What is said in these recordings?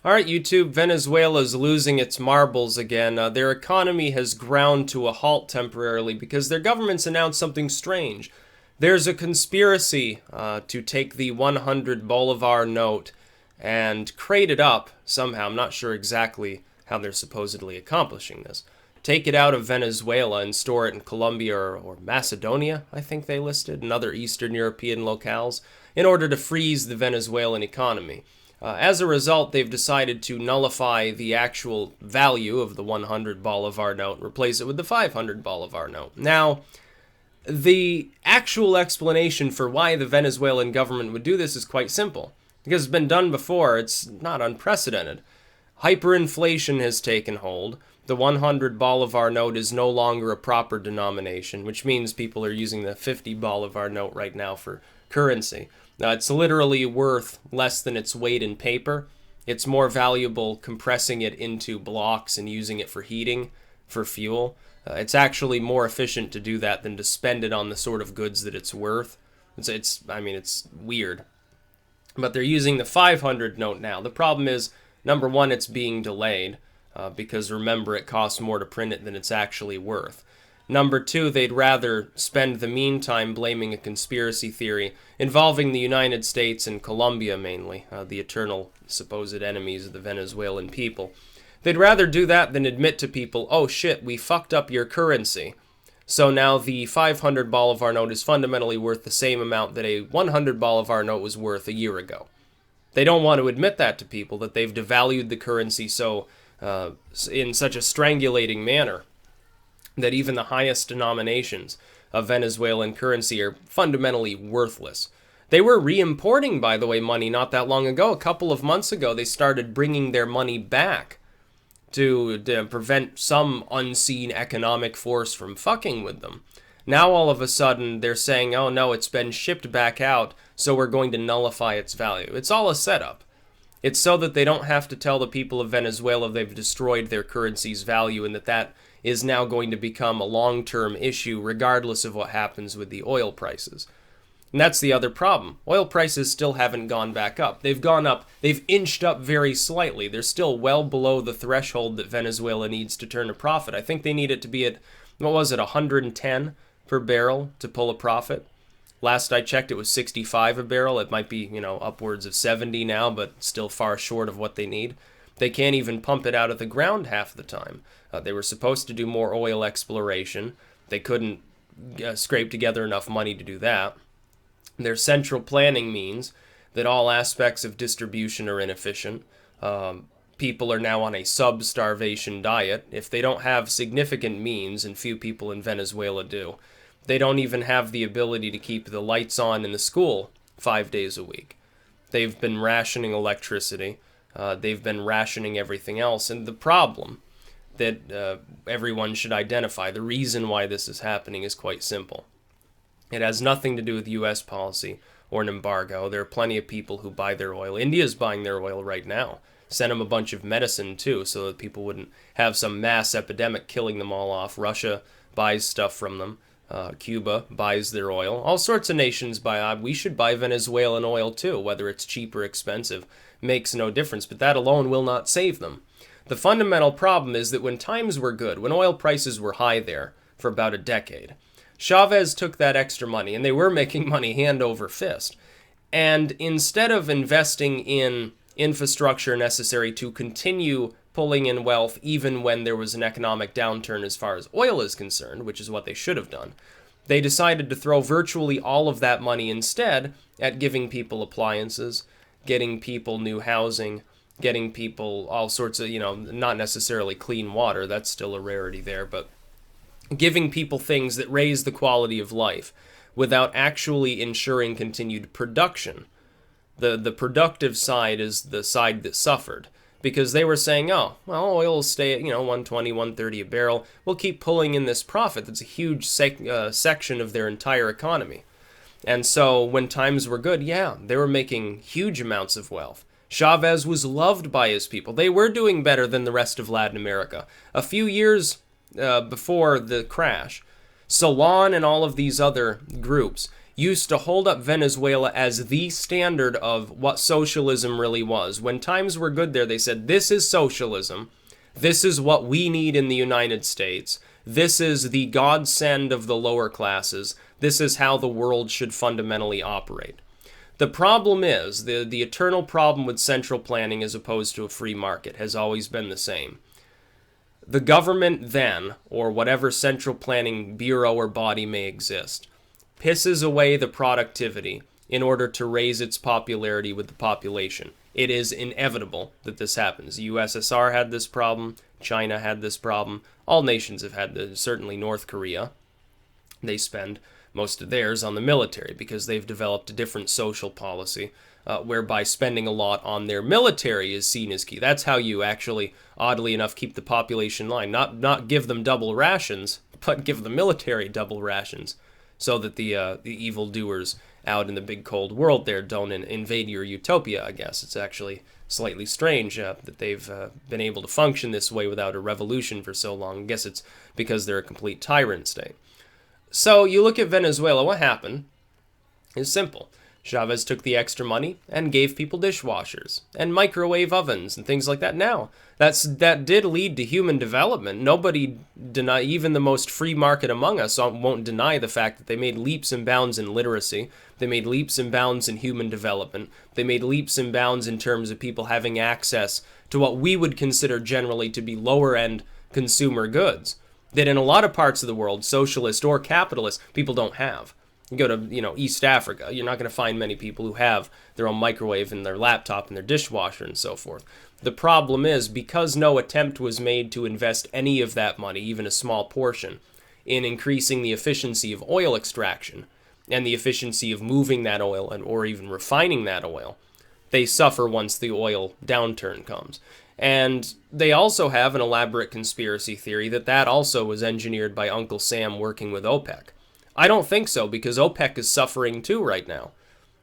All right, YouTube, Venezuela's losing its marbles again. Their economy has ground to a halt temporarily because their government's announced something strange. There's a conspiracy to take the 100 Bolivar note and crate it up somehow. I'm not sure exactly how they're supposedly accomplishing this. Take it out of Venezuela and store it in Colombia or Macedonia, I think they listed, and other Eastern European locales, in order to freeze the Venezuelan economy. As a result, they've decided to nullify the actual value of the 100 Bolivar note and replace it with the 500 Bolivar note. Now, the actual explanation for why the Venezuelan government would do this is quite simple. Because it's been done before, it's not unprecedented. Hyperinflation has taken hold. The 100 Bolivar note is no longer a proper denomination, which means people are using the 50 Bolivar note right now for currency. It's literally worth less than its weight in paper. It's more valuable compressing it into blocks and using it for heating, for fuel. It's actually more efficient to do that than to spend it on the sort of goods that it's worth. It's weird. But they're using the 500 note now. The problem is, number one, it's being delayed because remember, it costs more to print it than it's actually worth. Number two, they'd rather spend the meantime blaming a conspiracy theory involving the United States and Colombia mainly, the eternal supposed enemies of the Venezuelan people. They'd rather do that than admit to people, oh shit, we fucked up your currency. So now the 500 Bolivar note is fundamentally worth the same amount that a 100 Bolivar note was worth a year ago. They don't want to admit that to people, that they've devalued the currency in such a strangulating manner that even the highest denominations of Venezuelan currency are fundamentally worthless. They were re-importing, by the way, money not that long ago. A couple of months ago, they started bringing their money back to prevent some unseen economic force from fucking with them. Now, all of a sudden, they're saying, oh no, it's been shipped back out, so we're going to nullify its value. It's all a setup. It's so that they don't have to tell the people of Venezuela they've destroyed their currency's value and that is now going to become a long-term issue regardless of what happens with the oil prices. And that's the other problem. Oil prices still haven't gone back up. They've gone up, they've inched up very slightly. They're still well below the threshold that Venezuela needs to turn a profit. I think they need it to be at, 110 per barrel to pull a profit. Last I checked, it was 65 a barrel. It might be, upwards of 70 now, but still far short of what they need. They can't even pump it out of the ground half the time. They were supposed to do more oil exploration. They couldn't scrape together enough money to do that. Their central planning means that all aspects of distribution are inefficient. People are now on a sub-starvation diet. If they don't have significant means, and few people in Venezuela do, they don't even have the ability to keep the lights on in the school 5 days a week. They've been rationing electricity. They've been rationing everything else. And the problem that everyone should identify, the reason why this is happening is quite simple. It has nothing to do with U.S. policy or an embargo. There are plenty of people who buy their oil. India's buying their oil right now. Sent them a bunch of medicine, too, so that people wouldn't have some mass epidemic killing them all off. Russia buys stuff from them. Cuba buys their oil. All sorts of nations buy. We should buy Venezuelan oil, too, whether it's cheap or expensive. Makes no difference, but that alone will not save them. The fundamental problem is that when times were good, when oil prices were high there for about a decade, Chavez took that extra money, and they were making money hand over fist. And instead of investing in infrastructure necessary to continue pulling in wealth even when there was an economic downturn as far as oil is concerned, which is what they should have done, they decided to throw virtually all of that money instead at giving people appliances, getting people new housing, getting people all sorts of, not necessarily clean water, that's still a rarity there, but giving people things that raise the quality of life without actually ensuring continued production. The productive side is the side that suffered, because they were saying, oh, well, oil will stay at, 120, 130 a barrel. We'll keep pulling in this profit. That's a huge section of their entire economy. And so when times were good, yeah, they were making huge amounts of wealth. Chavez was loved by his people. They were doing better than the rest of Latin America. A few years before the crash, Salon and all of these other groups used to hold up Venezuela as the standard of what socialism really was. When times were good there, they said, this is socialism. This is what we need in the United States. This is the godsend of the lower classes. This is how the world should fundamentally operate. The problem is, the eternal problem with central planning as opposed to a free market has always been the same. The government then, or whatever central planning bureau or body may exist, pisses away the productivity in order to raise its popularity with the population. It is inevitable that this happens. The USSR had this problem. China had this problem. All nations have had this, certainly North Korea. They spend most of theirs on the military because they've developed a different social policy whereby spending a lot on their military is seen as key. That's how you actually, oddly enough, keep the population in line. Not give them double rations, but give the military double rations so that the evildoers out in the big cold world there don't invade your utopia, I guess. It's actually slightly strange that they've been able to function this way without a revolution for so long. I guess it's because they're a complete tyrant state. So you look at Venezuela, what happened is simple. Chavez took the extra money and gave people dishwashers and microwave ovens and things like that. Now, that did lead to human development. Nobody deny, even the most free market among us won't deny the fact that they made leaps and bounds in literacy. They made leaps and bounds in human development. They made leaps and bounds in terms of people having access to what we would consider generally to be lower-end consumer goods that in a lot of parts of the world, socialist or capitalist, people don't have. You go to, East Africa, you're not going to find many people who have their own microwave and their laptop and their dishwasher and so forth. The problem is, because no attempt was made to invest any of that money, even a small portion, in increasing the efficiency of oil extraction and the efficiency of moving that oil or even refining that oil, they suffer once the oil downturn comes. And they also have an elaborate conspiracy theory that also was engineered by Uncle Sam working with OPEC. I don't think so, because OPEC is suffering too right now.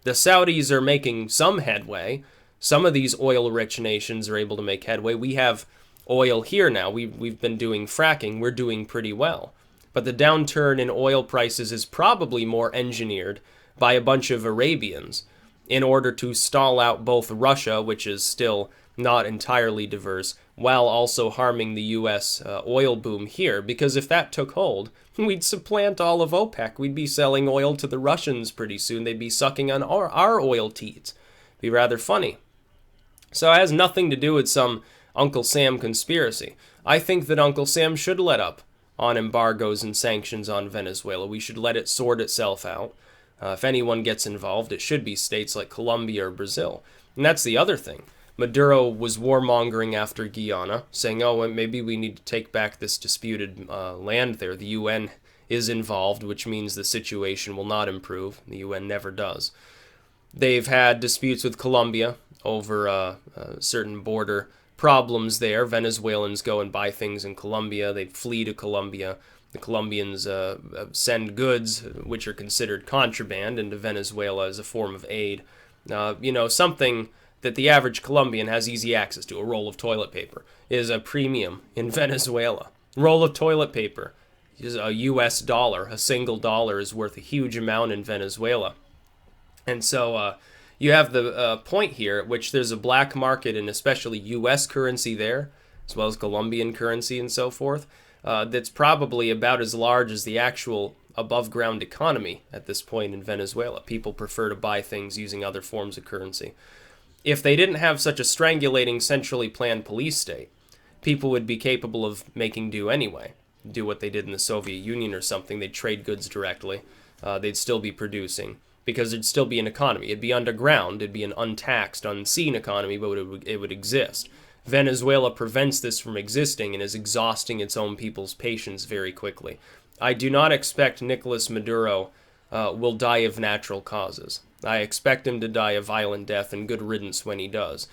The Saudis are making some headway. Some of these oil-rich nations are able to make headway. We have oil here now. We've been doing fracking. We're doing pretty well. But the downturn in oil prices is probably more engineered by a bunch of Arabians in order to stall out both Russia, which is still not entirely diverse, while also harming the U.S. Oil boom here. Because if that took hold, we'd supplant all of OPEC. We'd be selling oil to the Russians pretty soon. They'd be sucking on our oil teats. Be rather funny. So it has nothing to do with some Uncle Sam conspiracy. I think that Uncle Sam should let up on embargoes and sanctions on Venezuela. We should let it sort itself out. If anyone gets involved, it should be states like Colombia or Brazil. And that's the other thing. Maduro was warmongering after Guyana, saying, maybe we need to take back this disputed land there. The UN is involved, which means the situation will not improve. The UN never does. They've had disputes with Colombia over certain border problems there. Venezuelans go and buy things in Colombia. They flee to Colombia. The Colombians send goods, which are considered contraband, into Venezuela as a form of aid. Something that the average Colombian has easy access to, a roll of toilet paper, is a premium in Venezuela. Roll of toilet paper is a US dollar. A single dollar is worth a huge amount in Venezuela. And so you have the point here at which there's a black market and especially US currency there, as well as Colombian currency and so forth, that's probably about as large as the actual above-ground economy at this point in Venezuela. People prefer to buy things using other forms of currency. If they didn't have such a strangulating, centrally planned police state, people would be capable of making do anyway. Do what they did in the Soviet Union or something. They'd trade goods directly. They'd still be producing, because there'd still be an economy. It'd be underground. It'd be an untaxed, unseen economy, but it would exist. Venezuela prevents this from existing and is exhausting its own people's patience very quickly. I do not expect Nicolas Maduro will die of natural causes. I expect him to die a violent death, and good riddance when he does.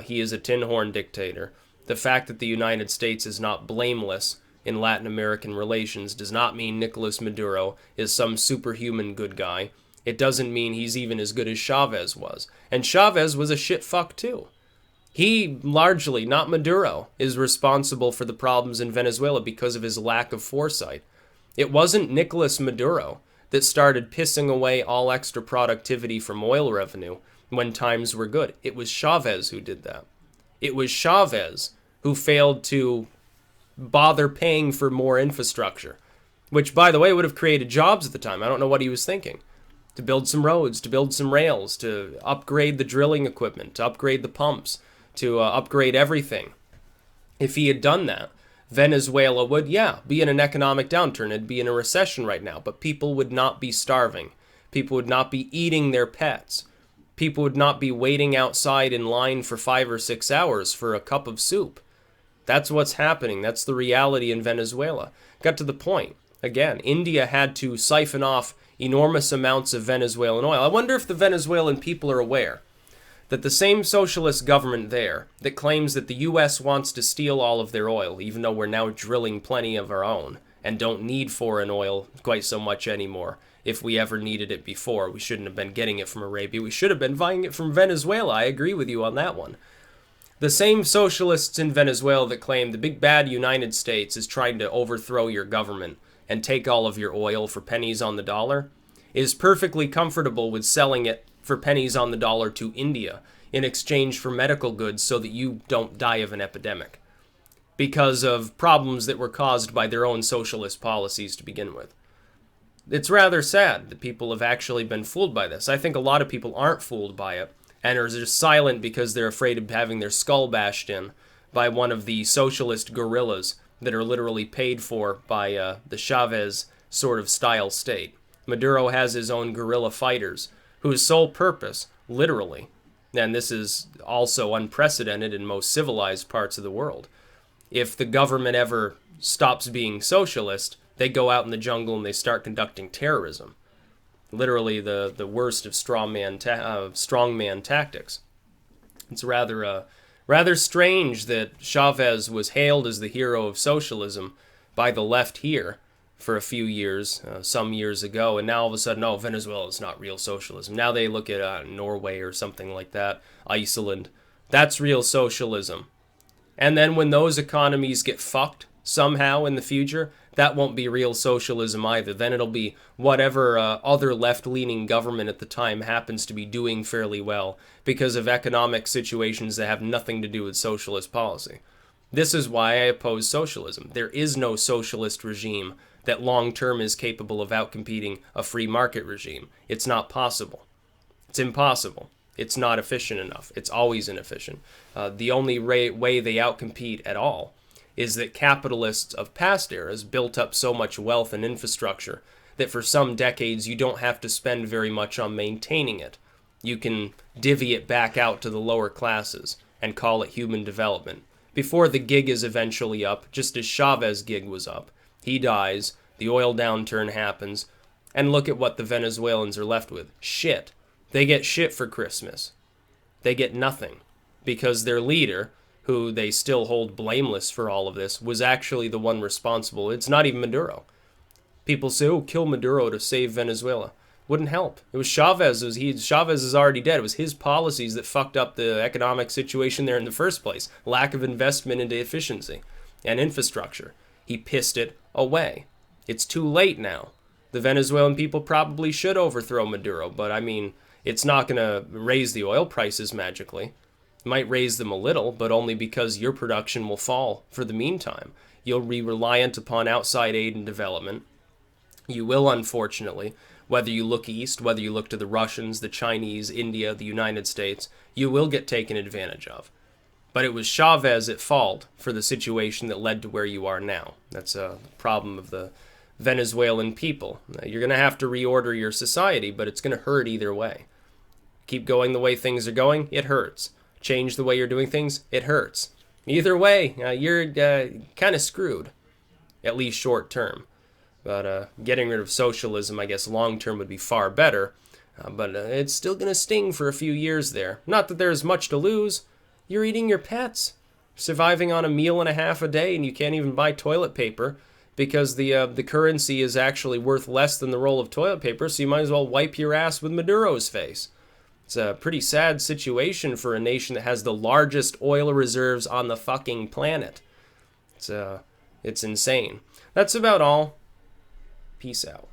He is a tin-horn dictator. The fact that the United States is not blameless in Latin American relations does not mean Nicolas Maduro is some superhuman good guy. It doesn't mean he's even as good as Chavez was. And Chavez was a shit fuck too. He largely, not Maduro, is responsible for the problems in Venezuela because of his lack of foresight. It wasn't Nicolas Maduro that started pissing away all extra productivity from oil revenue when times were good. It was Chavez who did that. It was Chavez who failed to bother paying for more infrastructure, which, by the way, would have created jobs at the time. I don't know what he was thinking. To build some roads, to build some rails, to upgrade the drilling equipment, to upgrade the pumps, to upgrade everything. If he had done that, Venezuela would, be in an economic downturn. It'd be in a recession right now, but people would not be starving. People would not be eating their pets. People would not be waiting outside in line for 5 or 6 hours for a cup of soup. That's what's happening. That's the reality in Venezuela. Got to the point. Again, India had to siphon off enormous amounts of Venezuelan oil. I wonder if the Venezuelan people are aware that the same socialist government there that claims that the U.S. wants to steal all of their oil, even though we're now drilling plenty of our own and don't need foreign oil quite so much anymore. If we ever needed it before, we shouldn't have been getting it from Arabia. We should have been buying it from Venezuela. I agree with you on that one. The same socialists in Venezuela that claim the big bad United States is trying to overthrow your government and take all of your oil for pennies on the dollar is perfectly comfortable with selling it for pennies on the dollar to India in exchange for medical goods so that you don't die of an epidemic because of problems that were caused by their own socialist policies to begin with. It's rather sad that people have actually been fooled by this. I think a lot of people aren't fooled by it and are just silent because they're afraid of having their skull bashed in by one of the socialist guerrillas that are literally paid for by the Chavez sort of style state. Maduro has his own guerrilla fighters whose sole purpose, literally, and this is also unprecedented in most civilized parts of the world, if the government ever stops being socialist, they go out in the jungle and they start conducting terrorism. Literally the worst of strongman tactics. It's rather strange that Chavez was hailed as the hero of socialism by the left here for a few years, some years ago, and now all of a sudden, Venezuela is not real socialism. Now they look at Norway or something like that, Iceland. That's real socialism. And then when those economies get fucked somehow in the future, that won't be real socialism either. Then it'll be whatever other left-leaning government at the time happens to be doing fairly well because of economic situations that have nothing to do with socialist policy. This is why I oppose socialism. There is no socialist regime that long-term is capable of outcompeting a free market regime. It's not possible. It's impossible. It's not efficient enough. It's always inefficient. The only way they outcompete at all is that capitalists of past eras built up so much wealth and infrastructure that for some decades you don't have to spend very much on maintaining it. You can divvy it back out to the lower classes and call it human development. Before the gig is eventually up, just as Chavez's gig was up. He dies, the oil downturn happens, and look at what the Venezuelans are left with. Shit. They get shit for Christmas. They get nothing. Because their leader, who they still hold blameless for all of this, was actually the one responsible. It's not even Maduro. People say, kill Maduro to save Venezuela. Wouldn't help. It was Chavez. Chavez is already dead. It was his policies that fucked up the economic situation there in the first place. Lack of investment into efficiency and infrastructure. He pissed it away. It's too late now. The Venezuelan people probably should overthrow Maduro, but I mean, it's not going to raise the oil prices magically. It might raise them a little, but only because your production will fall for the meantime. You'll be reliant upon outside aid and development. You will, unfortunately, whether you look east, whether you look to the Russians, the Chinese, India, the United States, you will get taken advantage of. But it was Chavez at fault for the situation that led to where you are now. That's a problem of the Venezuelan people. You're going to have to reorder your society, but it's going to hurt either way. Keep going the way things are going, it hurts. Change the way you're doing things, it hurts. Either way, you're kind of screwed, at least short term. But getting rid of socialism, I guess long term would be far better. But it's still going to sting for a few years there. Not that there's much to lose. You're eating your pets, surviving on a meal and a half a day, and you can't even buy toilet paper because the currency is actually worth less than the roll of toilet paper, so you might as well wipe your ass with Maduro's face. It's a pretty sad situation for a nation that has the largest oil reserves on the fucking planet. It's insane. That's about all. Peace out.